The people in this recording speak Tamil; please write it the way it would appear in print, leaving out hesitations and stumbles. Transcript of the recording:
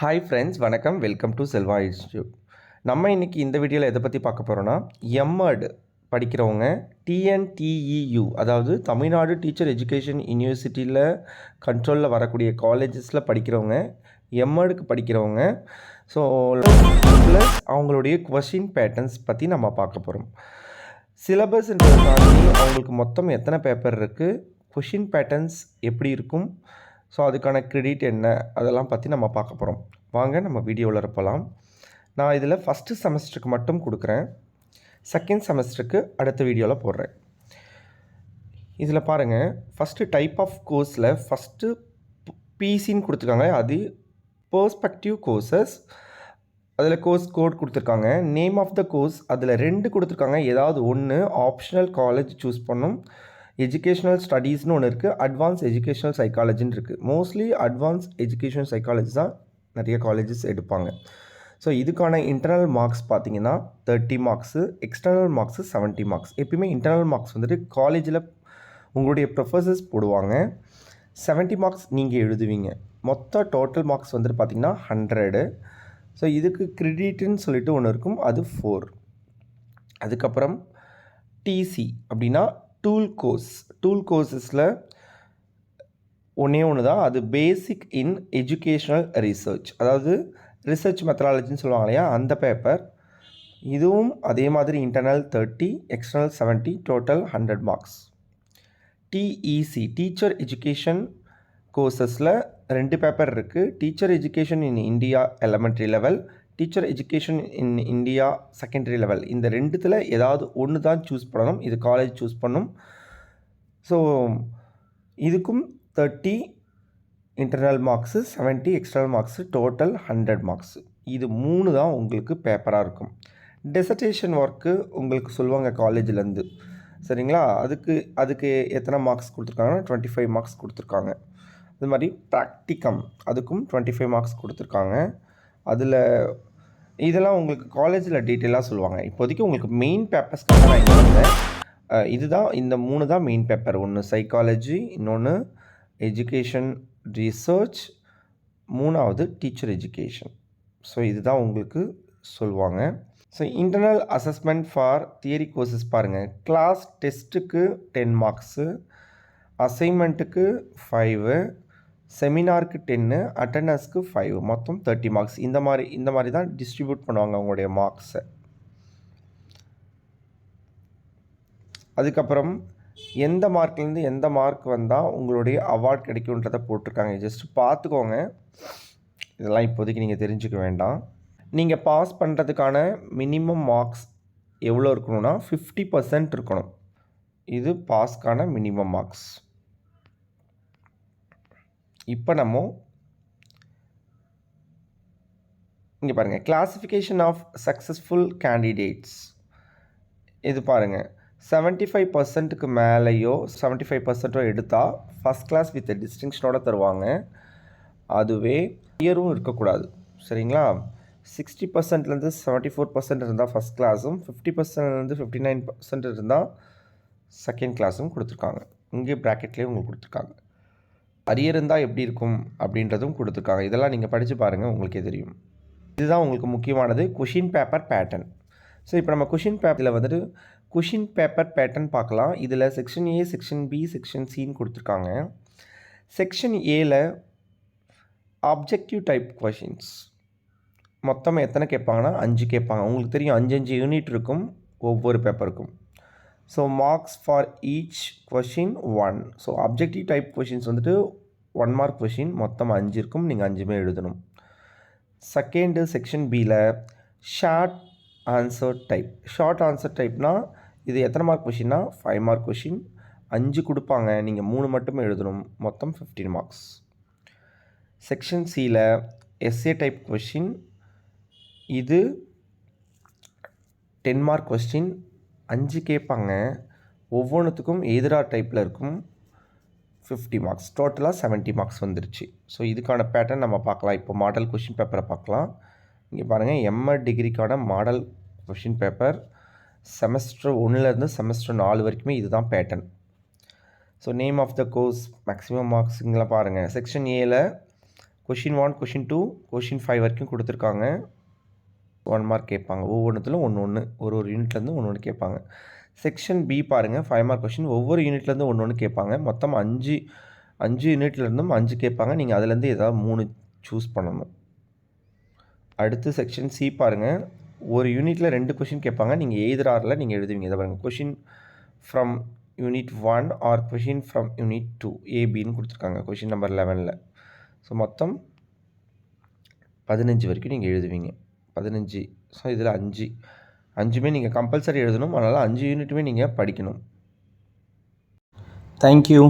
ஹாய் ஃப்ரெண்ட்ஸ், வணக்கம். Welcome to Selva institute. நம்ம இன்றைக்கி இந்த வீடியோவில் எதை பற்றி பார்க்க போகிறோன்னா, எம்எட் படிக்கிறவங்க டிஎன்டிஇயு, அதாவது தமிழ்நாடு டீச்சர் எஜுகேஷன் யூனிவர்சிட்டியில் கண்ட்ரோலில் வரக்கூடிய காலேஜஸில் படிக்கிறவங்க, எம்எடுக்கு படிக்கிறவங்க. ஸோ ப்ளஸ் அவங்களுடைய கொஷின் பேட்டர்ன்ஸ் பற்றி நம்ம பார்க்க போகிறோம். சிலபஸ்ன்றதை தாண்டி அவங்களுக்கு மொத்தம் எத்தனை பேப்பர் இருக்குது, கொஷின் பேட்டர்ன்ஸ் எப்படி இருக்கும், ஸோ அதுக்கான கிரெடிட் என்ன, அதெல்லாம் பற்றி நம்ம பார்க்க போகிறோம். வாங்க நம்ம வீடியோவில் இருப்பலாம். நான் இதில் ஃபஸ்ட்டு செமஸ்டருக்கு மட்டும் கொடுக்குறேன், செகண்ட் செமஸ்டருக்கு அடுத்த வீடியோவில் போடுறேன். இதில் பாருங்கள், ஃபஸ்ட்டு டைப் ஆஃப் கோர்ஸில் ஃபஸ்ட்டு பிசின்னு கொடுத்துருக்காங்க. அது பெர்ஸ்பெக்டிவ் கோர்சஸ். அதில் கோர்ஸ் கோட் கொடுத்துருக்காங்க. நேம் ஆஃப் த கோர்ஸ் அதில் 2 கொடுத்துருக்காங்க. ஏதாவது ஒன்று ஆப்ஷனல் காலேஜ் சூஸ் பண்ணும். எஜுகேஷ்னல் ஸ்டடீஸ்னு ஒன்று இருக்குது, அட்வான்ஸ் எஜுகேஷ்னல் சைக்காலஜின்னு இருக்குது. மோஸ்ட்லி அட்வான்ஸ் எஜுகேஷனல் சைக்காலஜி தான் நிறைய காலேஜஸ் எடுப்பாங்க. ஸோ இதுக்கான இன்டர்னல் மார்க்ஸ் பார்த்தீங்கன்னா 30 மார்க்ஸு, எக்ஸ்டர்னல் மார்க்ஸு 70 மார்க்ஸ். எப்பயுமே இன்டர்னல் மார்க்ஸ் வந்துட்டு காலேஜில் உங்களுடைய ப்ரொஃபஸர்ஸ் போடுவாங்க, 70 மார்க்ஸ் நீங்கள் எழுதுவீங்க. மொத்த டோட்டல் மார்க்ஸ் வந்துட்டு பார்த்திங்கன்னா 100. ஸோ இதுக்கு கிரெடிட்டுன்னு சொல்லிட்டு ஒன்று இருக்கும், அது 4. அதுக்கப்புறம் டிசி அப்படின்னா டூல் கோர்ஸஸில் ஒன்று தான், அது பேசிக் இன் எஜுகேஷ்னல் ரிசர்ச், அதாவது ரிசர்ச் மெத்தடாலஜின்னு சொல்லுவாங்க இல்லையா, அந்த பேப்பர். இதுவும் அதே மாதிரி internal 30, external 70, total 100 marks. DEC teacher education கோர்சஸில் 2 பேப்பர் இருக்குது. Teacher education in India elementary level, teacher education in India secondary level. இந்த 2த்தில் ஏதாவது ஒன்று தான் சூஸ் பண்ணணும். இது காலேஜ் சூஸ் பண்ணும். ஸோ இதுக்கும் 30 internal marks, 70 external marks, total 100 marks. இது 3 தான் உங்களுக்கு பேப்பராக இருக்கும். டெசர்டேஷன் ஒர்க்கு உங்களுக்கு சொல்லுவாங்க காலேஜிலேருந்து, சரிங்களா? அதுக்கு எத்தனை மார்க்ஸ் கொடுத்துருக்காங்கன்னா 25 மார்க்ஸ் கொடுத்துருக்காங்க. அது மாதிரி ப்ராக்டிகம், அதுக்கும் 25 மார்க்ஸ் கொடுத்துருக்காங்க. அதில் இதெல்லாம் உங்களுக்கு காலேஜில் டீட்டெயிலாக சொல்லுவாங்க. இப்போதைக்கு உங்களுக்கு மெயின் பேப்பர்ஸ்க்கு நான் இங்கே வந்தேன். இதுதான், இந்த 3 தான் மெயின் பேப்பர். ஒன்று சைக்காலஜி, இன்னொன்று எஜுகேஷன் ரிசர்ச், 3வது டீச்சர் எஜுகேஷன். ஸோ இதுதான் உங்களுக்கு சொல்லுவாங்க. So internal assessment for theory courses பாருங்கள். கிளாஸ் டெஸ்ட்டுக்கு 10 மார்க்ஸு, அசைன்மெண்ட்டுக்கு 5, செமினாருக்கு 10, அட்டண்டன்ஸ்க்கு 5, மொத்தம் 30 மார்க்ஸ். இந்த மாதிரி தான் டிஸ்ட்ரிபியூட் பண்ணுவாங்க அவங்களுடைய மார்க்ஸை. அதுக்கப்புறம் எந்த மார்க்லேருந்து எந்த மார்க் வந்தால் உங்களுடைய அவார்ட் கிடைக்குன்றதை போட்டிருக்காங்க. ஜஸ்ட் பார்த்துக்கோங்க, இதெல்லாம் இப்போதைக்கு நீங்கள் தெரிஞ்சுக்க வேண்டாம். நீங்கள் பாஸ் பண்ணுறதுக்கான மினிமம் மார்க்ஸ் எவ்வளோ இருக்கணும்னா 50% இருக்கணும். இது பாஸ்க்கான மினிமம் மார்க்ஸ். இப்போ நம்ம இங்கே பாருங்கள், கிளாஸிஃபிகேஷன் ஆஃப் சக்ஸஸ்ஃபுல் கேண்டிடேட்ஸ். இது பாருங்கள், 75%க்கு மேலேயோ 75% எடுத்தால் ஃபஸ்ட் கிளாஸ் வித் டிஸ்டிங்ஷனோட தருவாங்க. அதுவே இயரும் இருக்கக்கூடாது, சரிங்களா? 60%லேருந்து 74% இருந்தால் ஃபஸ்ட் கிளாஸும், 50%லேருந்து 59% இருந்தால் செகண்ட் கிளாஸும் கொடுத்துருக்காங்க. இங்கே ப்ராக்கெட்லேயே உங்களுக்கு கொடுத்துருக்காங்க. அரியர் இருந்தால் எப்படி இருக்கும் அப்படின்றதும் கொடுத்துருக்காங்க. இதெல்லாம் நீங்கள் படித்து பாருங்கள், உங்களுக்கே தெரியும். இதுதான் உங்களுக்கு முக்கியமானது, கொஷின் பேப்பர் பேட்டர்ன். ஸோ இப்போ நம்ம கொஷின் பேப்பரில் வந்துட்டு கொஷின் பேப்பர் பேட்டர்ன் பார்க்கலாம். இதில் section A, section B, section சின்னு கொடுத்துருக்காங்க. செக்ஷன் ஏல ஆப்ஜெக்டிவ் டைப் கொஷின்ஸ் மொத்தம் எத்தனை கேட்பாங்கன்னா 5 கேட்பாங்க. உங்களுக்கு தெரியும், 5 யூனிட் இருக்கும் ஒவ்வொரு பேப்பருக்கும். So marks for each question 1. So objective type questions வந்துட்டு 1 மார்க் கொஷின், மொத்தம் 5 இருக்கும். நீங்கள் 5மே எழுதணும். செகண்டு செக்ஷன் பியில் short answer type. Short answer டைப்னால் இது எத்தனை மார்க் கொஷின்னா 5 மார்க் கொஷின், 5 கொடுப்பாங்க, நீங்கள் 3 மட்டுமே எழுதணும், மொத்தம் 15 மார்க்ஸ். செக்ஷன் சியில் எஸ்ஏ டைப் கொஷின், இது 10 மார்க் கொஸ்டின், 5 கேட்பாங்க, ஒவ்வொன்றுத்துக்கும் எதிரா டைப்பில் இருக்கும், 50 மார்க்ஸ். டோட்டலாக 70 மார்க்ஸ் வந்துருச்சு. ஸோ இதுக்கான பேட்டர்ன் நம்ம பார்க்கலாம். இப்போ மாடல் கொஷின் பேப்பரை பார்க்கலாம். இங்கே பாருங்கள், எம்எட் டிகிரிக்கான மாடல் கொஷின் பேப்பர் செமஸ்டர் 1லேருந்து செமஸ்டர் 4 வரைக்குமே இதுதான் pattern. So name of the course, maximum மார்க்ஸுங்களாம் பாருங்கள். செக்ஷன் ஏல கொஷின் 1, கொஷின் 2, கொஷின் 5 வரைக்கும் கொடுத்துருக்காங்க. 1 மார்க் கேட்பாங்க. ஒவ்வொன்றுத்திலும் ஒன்று ஒரு யூனிட்லேருந்து ஒன்று கேட்பாங்க. செக்ஷன் பி பாருங்கள், 5 மார்க் கொஷின். ஒவ்வொரு யூனிட்லேருந்து ஒன்று கேட்பாங்க. மொத்தம் 5 யூனிட்லேருந்தும் 5 கேட்பாங்க. நீங்கள் அதுலேருந்து ஏதாவது 3 சூஸ் பண்ணணும். அடுத்து செக்ஷன் சி பாருங்கள், ஒரு யூனிட்டில் 2 கொஷின் கேட்பாங்க. நீங்கள் எய்தர் ஆரில் நீங்கள் எழுதுவீங்க. இதை பாருங்கள், question from unit 1 or question from unit 2 ஏபின்னு கொடுத்துருக்காங்க கொஷின் நம்பர் 11ல். ஸோ மொத்தம் 15 வரைக்கும் நீங்கள் எழுதுவீங்க. 15. ஸோ இதில் 5மே நீங்கள் கம்பல்சரி எழுதணும். அதனால் 5 யூனிட்டுமே நீங்கள் படிக்கணும். தேங்க்யூ.